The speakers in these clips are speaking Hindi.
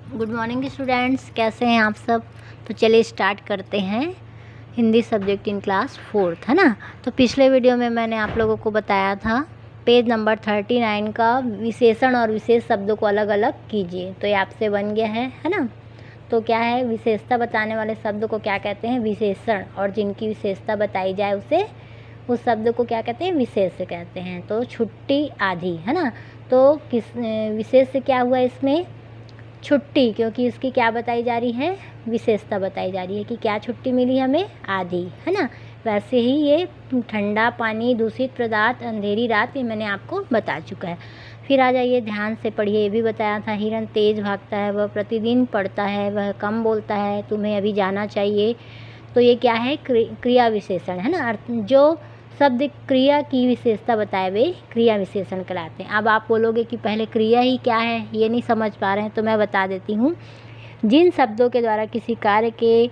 गुड मॉर्निंग स्टूडेंट्स, कैसे हैं आप सब। तो चलिए स्टार्ट करते हैं Hindi subject in class 4th, है ना। तो पिछले वीडियो में मैंने आप लोगों को बताया था पेज नंबर 39 का विशेषण और विशेष शब्दों को अलग अलग कीजिए। तो ये आपसे बन गया है ना। तो क्या है, विशेषता बताने वाले शब्द को क्या कहते हैं, विशेषण, और जिनकी विशेषता बताई जाए उसे उस शब्द को क्या कहते हैं, विशेष कहते हैं। तो छुट्टी आधी, है ना। तो किस विशेष से क्या हुआ इसमें, छुट्टी, क्योंकि इसकी क्या बताई जा रही है, विशेषता बताई जा रही है कि क्या छुट्टी मिली हमें, आधी, है ना। वैसे ही ये ठंडा पानी, दूषित पदार्थ, अंधेरी रात, ये मैंने आपको बता चुका है। फिर आ जाइए, ध्यान से पढ़िए। ये भी बताया था, हिरन तेज भागता है, वह प्रतिदिन पढ़ता है, वह कम बोलता है, तुम्हें अभी जाना चाहिए। तो ये क्या है, क्रिया विशेषण, है ना। जो शब्द क्रिया की विशेषता बताए वे क्रिया विशेषण कहलाते हैं। अब आप बोलोगे कि पहले क्रिया ही क्या है, ये नहीं समझ पा रहे हैं, तो मैं बता देती हूँ। जिन शब्दों के द्वारा किसी कार्य के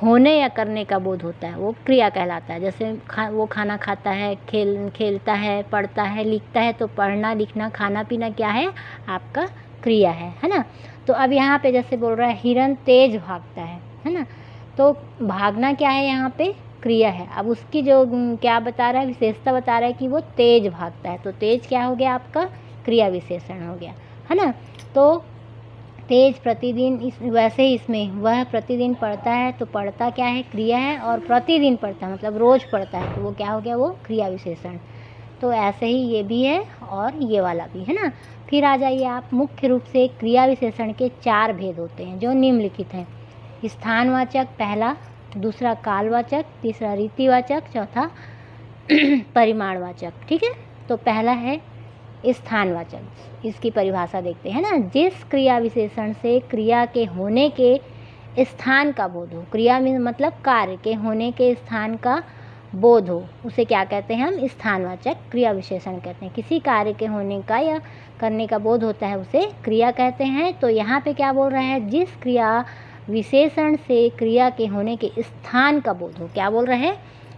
होने या करने का बोध होता है वो क्रिया कहलाता है। जैसे वो खाना खाता है, खेलता है, पढ़ता है, लिखता है। तो पढ़ना, लिखना, खाना पीना क्या है, आपका क्रिया है ना। तो अब यहाँ पे जैसे बोल रहा है हिरन तेज भागता है ना। तो भागना क्या है, यहाँ पे क्रिया है। अब उसकी जो क्या बता रहा है, विशेषता बता रहा है कि वो तेज भागता है। तो तेज क्या हो गया, आपका क्रिया विशेषण हो गया, है ना। तो तेज प्रतिदिन, वैसे ही इसमें वह प्रतिदिन पढ़ता है। तो पढ़ता क्या है, क्रिया है, और प्रतिदिन पढ़ता है मतलब रोज़ पढ़ता है, तो वो क्या हो गया, वो क्रिया विशेषण। तो ऐसे ही ये भी है और ये वाला भी, है ना। फिर आ जाइए आप, मुख्य रूप से क्रिया विशेषण के 4 भेद होते हैं जो निम्नलिखित हैं। स्थानवाचक पहला, दूसरा कालवाचक, तीसरा रीतिवाचक, चौथा परिमाणवाचक। ठीक है। तो पहला है स्थानवाचक। इसकी परिभाषा देखते हैं ना। जिस क्रिया विशेषण से क्रिया के होने के स्थान का बोध हो, क्रिया में मतलब कार्य के होने के स्थान का बोध हो, उसे क्या कहते हैं हम, स्थानवाचक क्रिया विशेषण कहते हैं। किसी कार्य के होने का या करने का बोध होता है उसे क्रिया कहते हैं। तो यहाँ पे क्या बोल रहा है, जिस क्रिया विशेषण से क्रिया के होने के स्थान का बोध हो, क्या बोल रहे हैं,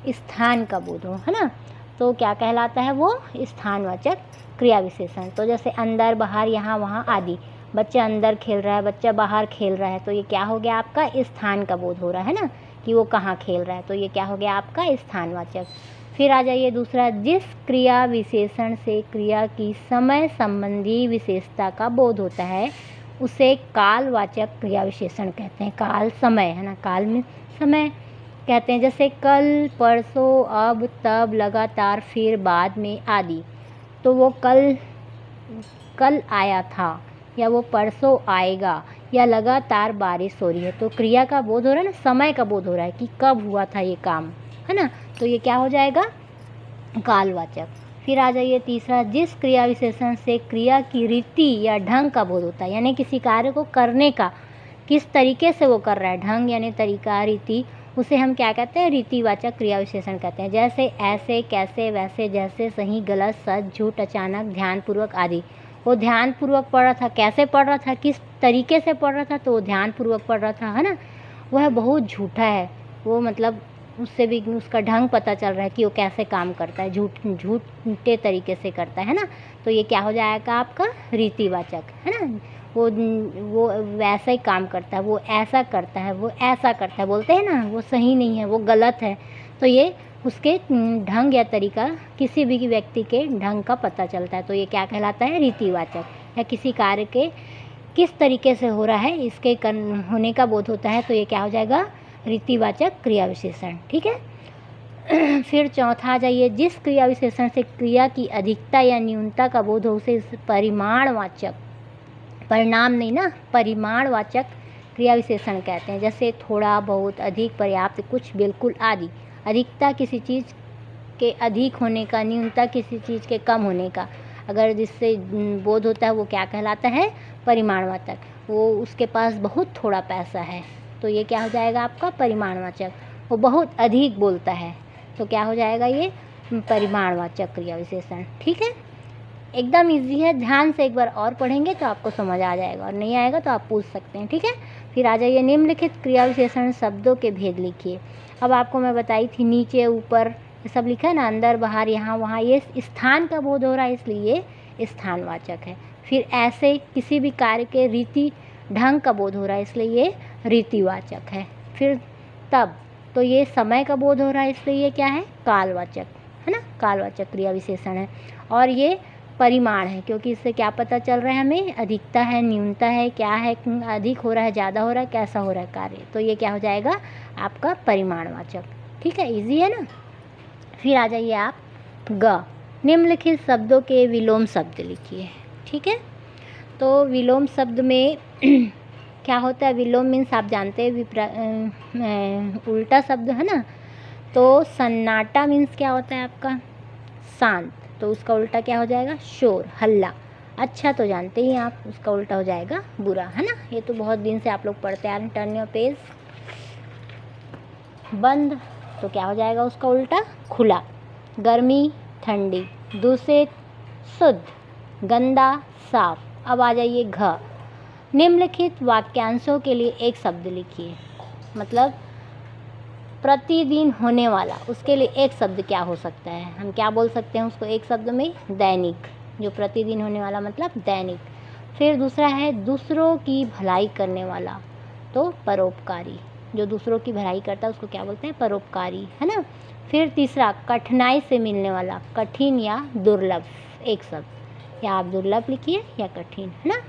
स्थान का बोध हो, है ना। तो क्या कहलाता है वो, स्थानवाचक क्रिया विशेषण। तो जैसे अंदर, बाहर, यहाँ, वहाँ आदि। बच्चा अंदर खेल रहा है, बच्चा बाहर खेल रहा है, तो ये क्या हो गया, आपका स्थान का बोध हो रहा है ना, कि वो कहाँ खेल रहा है। तो ये क्या हो गया, आपका स्थानवाचक। फिर आ जाइए दूसरा, जिस क्रिया विशेषण से क्रिया की समय संबंधी विशेषता का बोध होता है उसे कालवाचक क्रिया विशेषण कहते हैं। काल समय, है ना, काल में समय कहते हैं। जैसे कल, परसों, अब, तब, लगातार, फिर, बाद में आदि। तो वो कल आया था, या वो परसों आएगा, या लगातार बारिश हो रही है। तो क्रिया का बोध हो रहा है ना, समय का बोध हो रहा है कि कब हुआ था ये काम, है ना। तो ये क्या हो जाएगा, कालवाचक। फिर आ जाइए तीसरा, जिस क्रिया विशेषण से क्रिया की रीति या ढंग का बोध होता है, यानी किसी कार्य को करने का किस तरीके से वो कर रहा है, ढंग यानी तरीका, रीति, उसे हम क्या कहते हैं, रीतिवाचक क्रिया विशेषण कहते हैं। जैसे ऐसे, कैसे, वैसे, जैसे, सही, गलत, सच, झूठ, अचानक, ध्यानपूर्वक आदि। वो ध्यानपूर्वक पढ़ रहा था, कैसे पढ़ रहा था, किस तरीके से पढ़ रहा था, तो वो ध्यानपूर्वक पढ़ रहा था, है ना। वह बहुत झूठा है, वो मतलब उससे भी उसका ढंग पता चल रहा है कि वो कैसे काम करता है, झूठे तरीके से करता है ना। तो ये क्या हो जाएगा, आपका रीतिवाचक, है ना। वो वैसा ही काम करता है, वो ऐसा करता है, वो ऐसा करता है, बोलते हैं ना, वो सही नहीं है, वो गलत है। तो ये उसके ढंग या तरीका, किसी भी व्यक्ति के ढंग का पता चलता है। तो ये क्या कहलाता है, रीतिवाचक। या किसी कार्य के किस तरीके से हो रहा है इसके होने का बोध होता है, तो ये क्या हो जाएगा, रीतिवाचक क्रिया विशेषण। ठीक है। फिर चौथा आ जाइए, जिस क्रिया विशेषण से क्रिया की अधिकता या न्यूनता का बोध हो उसे परिमाणवाचक, परिणाम नहीं ना, परिमाणवाचक क्रिया विशेषण कहते हैं। जैसे थोड़ा, बहुत, अधिक, पर्याप्त, कुछ, बिल्कुल आदि। अधिकता किसी चीज़ के अधिक होने का, न्यूनता किसी चीज़ के कम होने का अगर जिससे बोध होता है वो क्या कहलाता है, परिमाणवाचक। वो उसके पास बहुत थोड़ा पैसा है, तो ये क्या हो जाएगा, आपका परिमाणवाचक। वो बहुत अधिक बोलता है, तो क्या हो जाएगा, ये परिमाणवाचक क्रिया विशेषण। ठीक है, एकदम इजी है, ध्यान से एक बार और पढ़ेंगे तो आपको समझ आ जाएगा, और नहीं आएगा तो आप पूछ सकते हैं। ठीक है। फिर आ जाइए, निम्नलिखित क्रिया विशेषण शब्दों के भेद लिखिए। अब आपको मैं बताई थी, नीचे ऊपर ये सब लिखा है ना, अंदर, बाहर, यहाँ, वहाँ, ये स्थान का बोध हो रहा है इसलिए ये स्थानवाचक है। फिर ऐसे, किसी भी कार्य के रीति ढंग का बोध हो रहा है इसलिए ये रीतिवाचक है। फिर तब, तो ये समय का बोध हो रहा है इसलिए ये क्या है, कालवाचक है ना, कालवाचक क्रिया विशेषण है। और ये परिमाण है क्योंकि इससे क्या पता चल रहा है हमें, अधिकता है, न्यूनता है, क्या है, अधिक हो रहा है, ज़्यादा हो रहा है, कैसा हो रहा है कार्य, तो ये क्या हो जाएगा आपका परिमाणवाचक। ठीक है, इजी है ना। फिर आ जाइए आप ग, निम्नलिखित शब्दों के विलोम शब्द लिखिए। ठीक है, तो विलोम शब्द में क्या होता है, विलोम मीन्स आप जानते हैं उल्टा शब्द है ना। तो सन्नाटा मीन्स क्या होता है आपका, शांत, तो उसका उल्टा क्या हो जाएगा, शोर, हल्ला। अच्छा तो जानते ही आप, उसका उल्टा हो जाएगा बुरा, है ना। ये तो बहुत दिन से आप लोग पढ़ते आ रहे हैं। Turn your page. बंद, तो क्या हो जाएगा उसका उल्टा, खुला। गर्मी, ठंडी। दूषित, शुद्ध। गंदा, साफ। अब आ जाइए घ, निम्नलिखित वाक्यांशों के लिए एक शब्द लिखिए। मतलब प्रतिदिन होने वाला, उसके लिए एक शब्द क्या हो सकता है, हम क्या बोल सकते हैं उसको एक शब्द में, दैनिक। जो प्रतिदिन होने वाला मतलब दैनिक। फिर दूसरा है दूसरों की भलाई करने वाला, तो परोपकारी। जो दूसरों की भलाई करता है उसको क्या बोलते हैं, परोपकारी, है ना। फिर तीसरा कठिनाई से मिलने वाला, कठिन या दुर्लभ, एक शब्द, या आप दुर्लभ लिखिए या कठिन, है ना।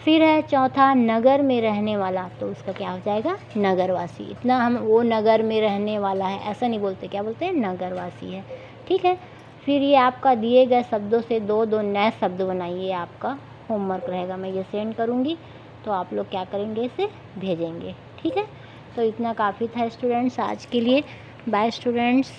फिर है चौथा नगर में रहने वाला, तो उसका क्या हो जाएगा, नगरवासी। इतना हम वो नगर में रहने वाला है ऐसा नहीं बोलते, क्या बोलते हैं, नगरवासी है। ठीक है, फिर ये आपका दिए गए शब्दों से दो दो नए शब्द बनाइए, आपका होमवर्क रहेगा, मैं ये सेंड करूँगी तो आप लोग क्या करेंगे, इसे भेजेंगे। ठीक है, तो इतना काफ़ी था स्टूडेंट्स आज के लिए। Bye students.